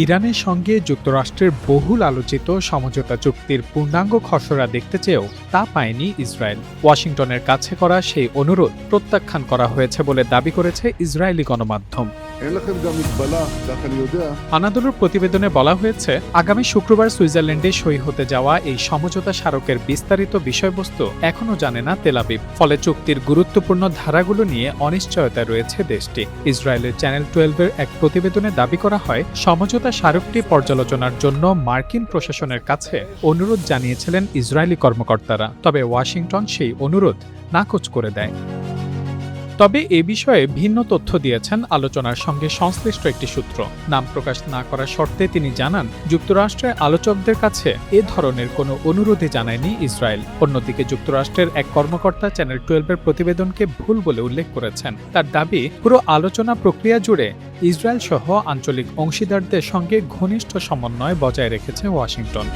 ইরানের সঙ্গে যুক্তরাষ্ট্রের বহুল আলোচিত সমঝোতা চুক্তির পূর্ণাঙ্গ খসড়া দেখতে চেয়েও তা পায়নি ইসরায়েল। ওয়াশিংটনের কাছে করা সেই অনুরোধ প্রত্যাখ্যান করা হয়েছে বলে দাবি করেছে ইসরায়েলি গণমাধ্যম। আনাদোলুর প্রতিবেদনে বলা হয়েছে, আগামী শুক্রবার সুইজারল্যান্ডে সই হতে যাওয়া এই সমঝোতা স্মারকের বিস্তারিত বিষয়বস্তু এখনও জানে না তেল আবিব। ফলে চুক্তির গুরুত্বপূর্ণ ধারাগুলো নিয়ে অনিশ্চয়তায় রয়েছে দেশটি। ইসরায়েলের চ্যানেল 12-এর এক প্রতিবেদনে দাবি করা হয়, সমঝোতা স্মারকটি পর্যালোচনার জন্য মার্কিন প্রশাসনের কাছে অনুরোধ জানিয়েছিলেন ইসরায়েলি কর্মকর্তারা। তবে ওয়াশিংটন সেই অনুরোধ নাকচ করে দেয়। তবে এ বিষয়ে ভিন্ন তথ্য দিয়েছেন আলোচনার সঙ্গে সংশ্লিষ্ট একটি সূত্র। নাম প্রকাশ না করার শর্তে তিনি জানান, যুক্তরাষ্ট্রের আলোচকদের কাছে এ ধরনের কোনো অনুরোধই জানায়নি ইসরায়েল। অন্যদিকে যুক্তরাষ্ট্রের এক কর্মকর্তা চ্যানেল 12-এর প্রতিবেদনকে ভুল বলে উল্লেখ করেছেন। তার দাবি, পুরো আলোচনা প্রক্রিয়া জুড়ে ইসরায়েল সহ আঞ্চলিক অংশীদারদের সঙ্গে ঘনিষ্ঠ সমন্বয় বজায় রেখেছে ওয়াশিংটন।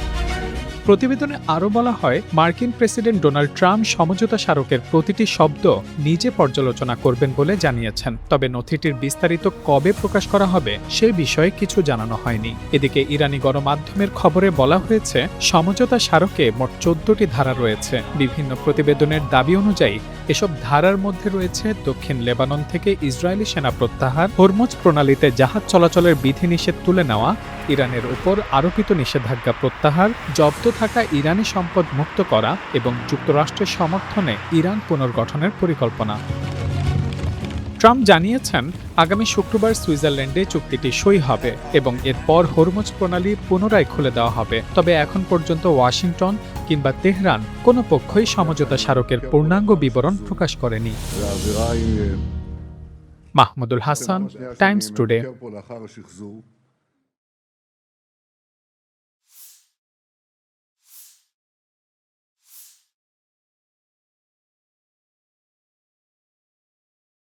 প্রতিবেদনে আরও বলা হয়, মার্কিন প্রেসিডেন্ট ডোনাল্ড ট্রাম্প সমঝোতা স্মারকের প্রতিটি শব্দ নিজে পর্যালোচনা করবেন বলে জানিয়েছেন। তবে নথিটির বিস্তারিত কবে প্রকাশ করা হবে সে বিষয়ে কিছু জানানো হয়নি। এদিকে ইরানি গণমাধ্যমের খবরে বলা হয়েছে, সমঝোতা স্মারকে মোট 14টি ধারা রয়েছে। বিভিন্ন প্রতিবেদনের দাবি অনুযায়ী এসব ধারার মধ্যে রয়েছে দক্ষিণ লেবানন থেকে ইসরায়েলি সেনা প্রত্যাহার, হরমুজ প্রণালীতে জাহাজ চলাচলের বিধিনিষেধ তুলে নেওয়া, ইরানের উপর আরোপিত নিষেধাজ্ঞা প্রত্যাহার, জব্দ থাকা ইরানি সম্পদ মুক্ত করা এবং যুক্তরাষ্ট্রের সমর্থনে ইরান পুনর্গঠনের পরিকল্পনা। ট্রাম্প জানিয়েছেন, আগামী শুক্রবার সুইজারল্যান্ডে চুক্তিটি সই হবে এবং এরপর হরমুজ প্রণালী পুনরায় খুলে দেওয়া হবে। তবে এখন পর্যন্ত ওয়াশিংটন কিংবা তেহরান কোনো পক্ষই সমঝোতা স্মারকের পূর্ণাঙ্গ বিবরণ প্রকাশ করেনি। Mahmudul Hasan, Times today.